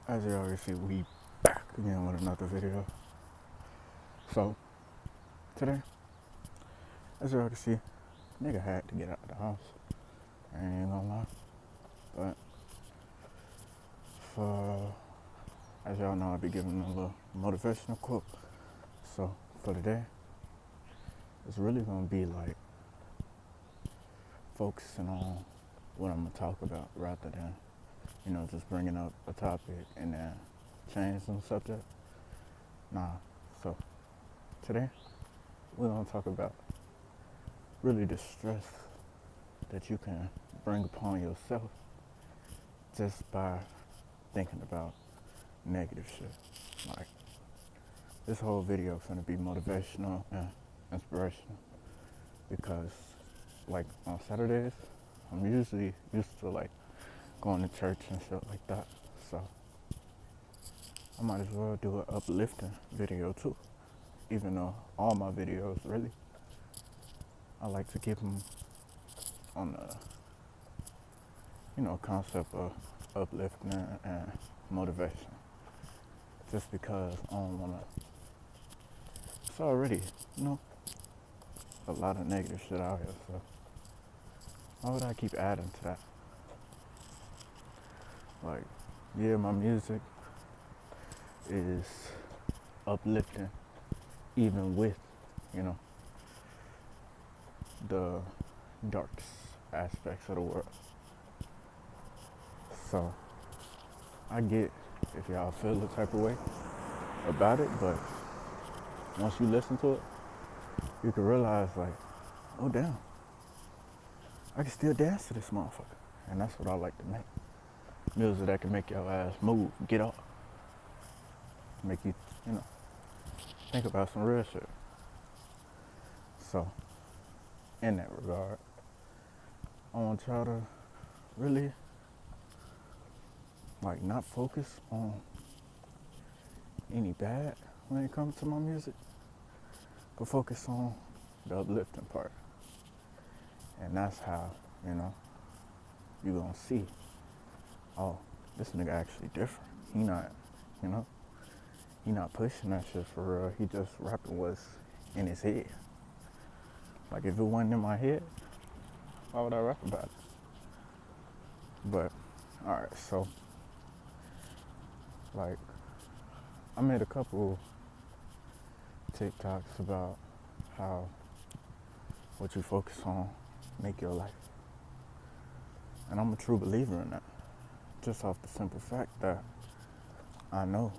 As you already see, we back again with another video. So, today, as you already see, nigga had to get out of the house. I ain't gonna lie. But, for, as y'all know, I'll be giving a little motivational quote. So, for today, it's really gonna be like focusing on what I'm gonna talk about rather than, just bringing up a topic and then changing the subject. Nah. So, today, we're gonna talk about really the stress that you can bring upon yourself just by thinking about negative shit. Like, this whole video is gonna be motivational and inspirational because, like, on Saturdays, I'm usually used to like going to church and shit like that. So I might as well do an uplifting video too. Even though all my videos really, I like to keep them on the concept of uplifting and motivation. Just because I don't wanna. It's already, a lot of negative shit out here. So why would I keep adding to that? Like, yeah, my music is uplifting, even with, the dark aspects of the world. So I get if y'all feel the type of way about it, but once you listen to it, you can realize like, oh damn, I can still dance to this motherfucker. And that's what I like to make. Music that can make your ass move, get up, make you, think about some real shit. So, in that regard, I want y'all to really, like, not focus on any bad when it comes to my music, but focus on the uplifting part. And that's how, you gonna see, oh, this nigga actually different. He not, he not pushing that shit for real. He just rapping what's in his head. Like, if it wasn't in my head, why would I rap about it? But, alright, so, like, I made a couple TikToks about how what you focus on make your life. And I'm a true believer in that. Just off the simple fact that I know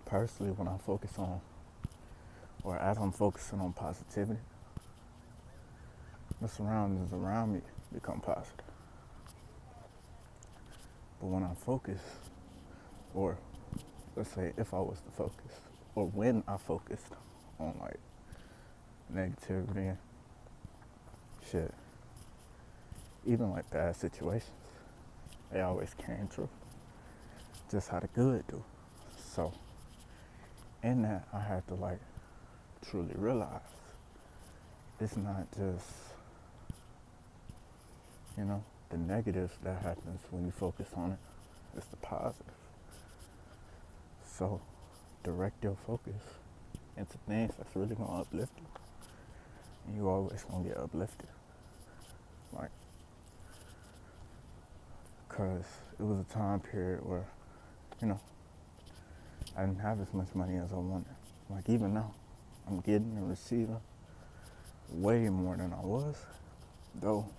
personally when I focus on, or as I'm focusing on positivity, the surroundings around me become positive. But when I focus, or let's say if I was to focus, or when I focused on like negativity and shit, even like bad situations, they always came true. Just how the good do. So in that, I had to like truly realize it's not just, the negative that happens when you focus on it. It's the positive. So direct your focus into things that's really gonna uplift you. And you always gonna get uplifted. Like, cause it was a time period where, I didn't have as much money as I wanted. Like, even now, I'm getting and receiving way more than I was. Though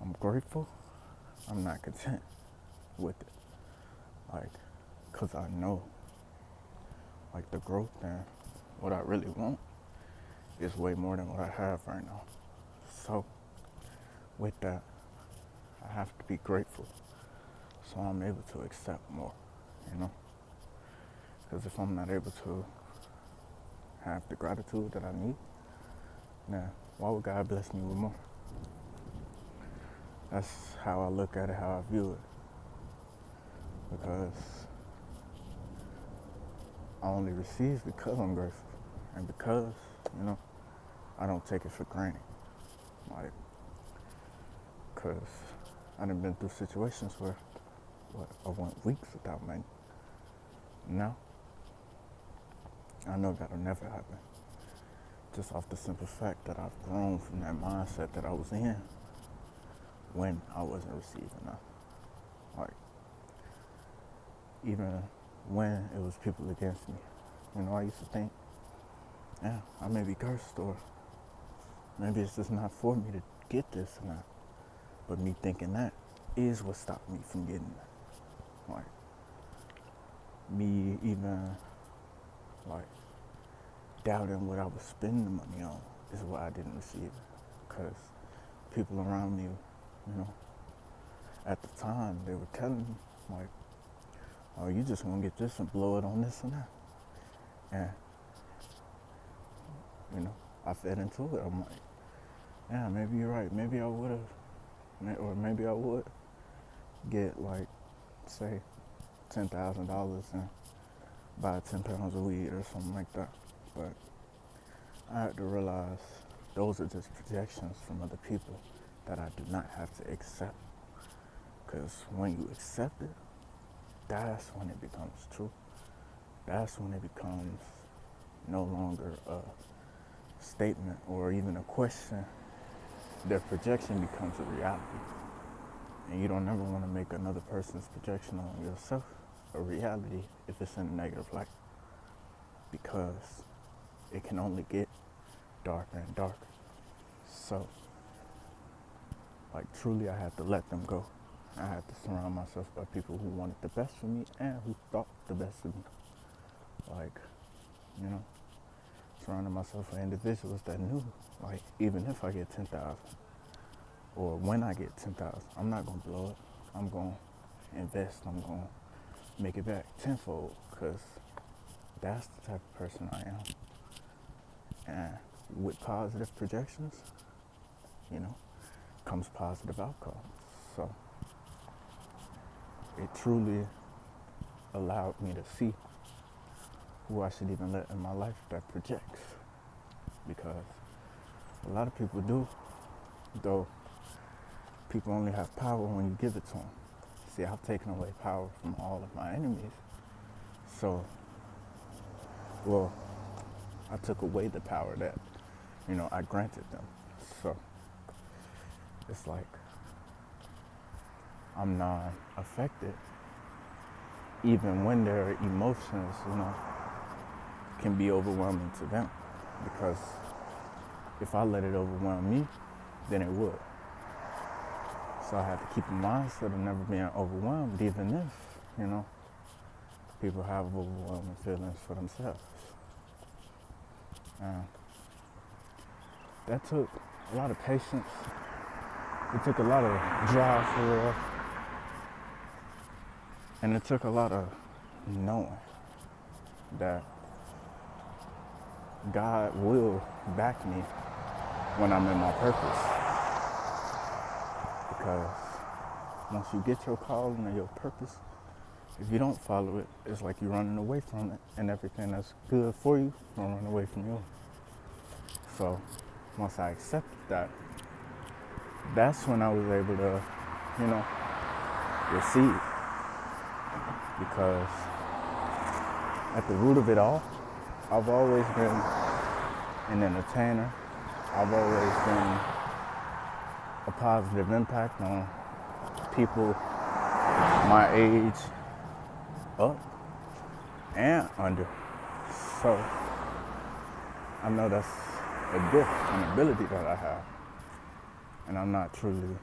I'm grateful, I'm not content with it. Like, cause I know, like, the growth and what I really want is way more than what I have right now. So, with that, I have to be grateful so I'm able to accept more, Because if I'm not able to have the gratitude that I need, then why would God bless me with more? That's how I look at it, how I view it. Because I only receive because I'm grateful. And because, I don't take it for granted. Like, because I done been through situations where I went weeks without money. Now, I know that'll never happen. Just off the simple fact that I've grown from that mindset that I was in when I wasn't receiving enough. Like, even when it was people against me. I used to think, yeah, I may be cursed, or maybe it's just not for me to get this or not. But me thinking that is what stopped me from getting it. Like, me even, like, doubting what I was spending the money on is why I didn't receive it. Because people around me, at the time, they were telling me, like, oh, you just gonna get this and blow it on this and that. And, I fed into it. I'm like, yeah, maybe you're right. Maybe I would have, or maybe I would get, like, say, $10,000 and buy 10 pounds of weed or something like that. But I had to realize those are just projections from other people that I do not have to accept. Because when you accept it, that's when it becomes true. That's when it becomes no longer a statement or even a question. Their projection becomes a reality. And you don't ever want to make another person's projection on yourself a reality if it's in a negative light. Because it can only get darker and darker. So, like, truly I had to let them go. I had to surround myself by people who wanted the best for me and who thought the best of me. Like, surrounding myself with individuals that knew, like, even if I get 10,000, or when I get 10,000, I'm not gonna blow it. I'm gonna invest. I'm gonna make it back tenfold, because that's the type of person I am. And with positive projections, comes positive outcomes. So it truly allowed me to see who I should even let in my life that projects. Because a lot of people do, though people only have power when you give it to them. See, I've taken away power from all of my enemies. So, I took away the power that, I granted them. So, it's like, I'm not affected, even when their emotions, can be overwhelming to them. Because if I let it overwhelm me, then it would. So I have to keep in mindset of never being overwhelmed, even if, people have overwhelming feelings for themselves. That took a lot of patience. It took a lot of drive for real. And it took a lot of knowing that God will back me when I'm in my purpose. Because once you get your calling and your purpose, if you don't follow it, it's like you're running away from it, and everything that's good for you will run away from you. So once I accepted that, that's when I was able to, receive. Because at the root of it all, I've always been an entertainer. I've always been a positive impact on people my age, up and under. So I know that's a gift, an ability that I have. And I'm not truly,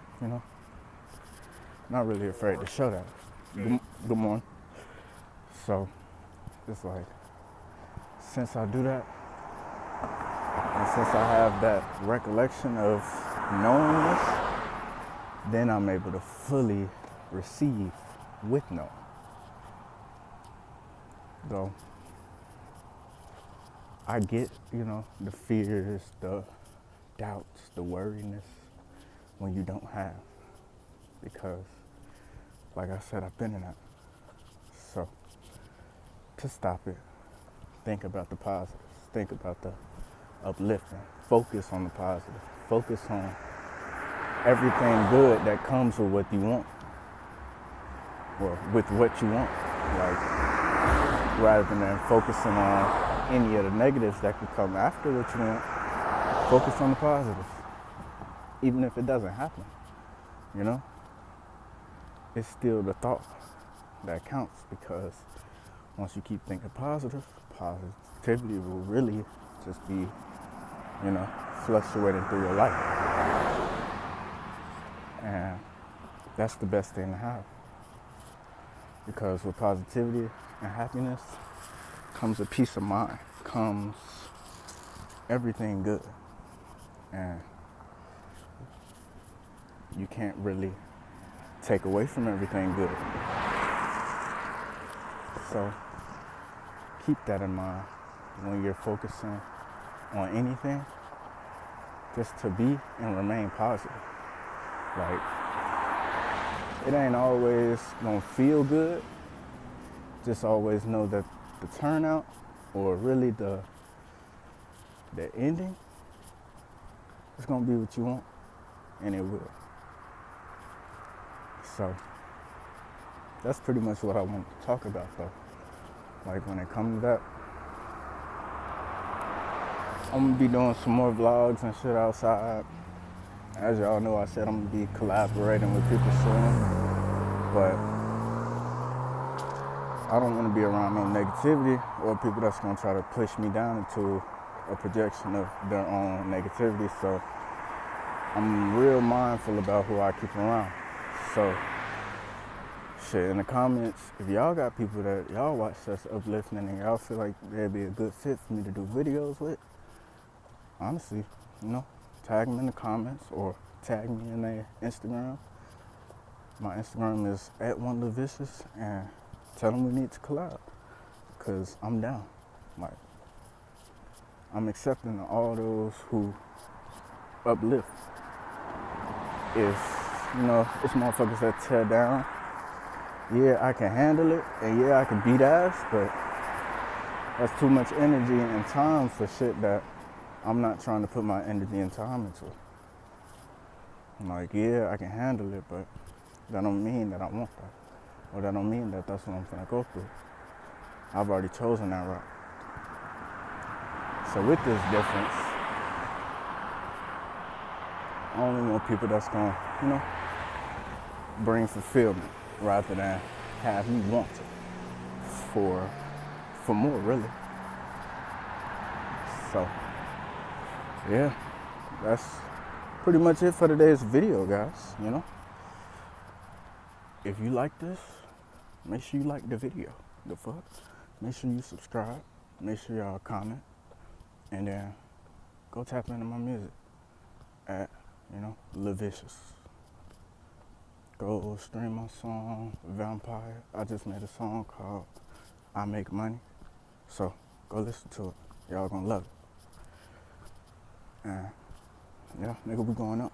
not really afraid to show that. Good morning. So it's like, since I do that, and since I have that recollection of knowing this, then I'm able to fully receive with knowing. Though I get, the fears, the doubts, the worriness when you don't have. Because, like I said, I've been in that. So, to stop it, think about the positives. Think about the uplifting. Focus on the positive. Focus on everything good that comes with what you want. or with what you want. Like, rather than focusing on any of the negatives that could come after what you want, focus on the positives. Even if it doesn't happen, you know? It's still the thought that counts, because once you keep thinking positivity will really just be, you know, fluctuating through your life. And that's the best thing to have. Because with positivity and happiness comes a peace of mind, comes everything good. And you can't really take away from everything good. So keep that in mind when you're focusing on anything, just to be and remain positive. Like, it ain't always gonna feel good. Just always know that the turnout, or really the ending, is gonna be what you want, and it will. So that's pretty much what I want to talk about, though. Like, when it comes to that, I'm gonna be doing some more vlogs and shit outside. As y'all know, I said I'm gonna be collaborating with people soon, but I don't want to be around no negativity or people that's gonna try to push me down into a projection of their own negativity. So I'm real mindful about who I keep around. So shit, in the comments, if y'all got people that y'all watch that's uplifting and y'all feel like they'd be a good fit for me to do videos with, honestly, you know, tag them in the comments or tag me in their Instagram. My Instagram is @1LaVicious, and tell them we need to collab, because I'm down. Like, I'm accepting all those who uplift. If, you know, it's motherfuckers that tear down, yeah, I can handle it, and yeah, I can beat ass, but that's too much energy and time for shit that I'm not trying to put my energy and time into. I'm like, yeah, I can handle it, but that don't mean that I want that. Or that don't mean that that's what I'm gonna go through. I've already chosen that route. So with this difference, I only want people that's gonna, you know, bring fulfillment rather than have me want it for more, really. So yeah, that's pretty much it for today's video, guys. You know, if you like this, make sure you like the video. The fuck? Make sure you subscribe. Make sure y'all comment, and then go tap into my music at, you know, LaVicious. Go stream my song Vampire. I just made a song called I Make Money, so go listen to it. Y'all gonna love it. And yeah, nigga, we going up.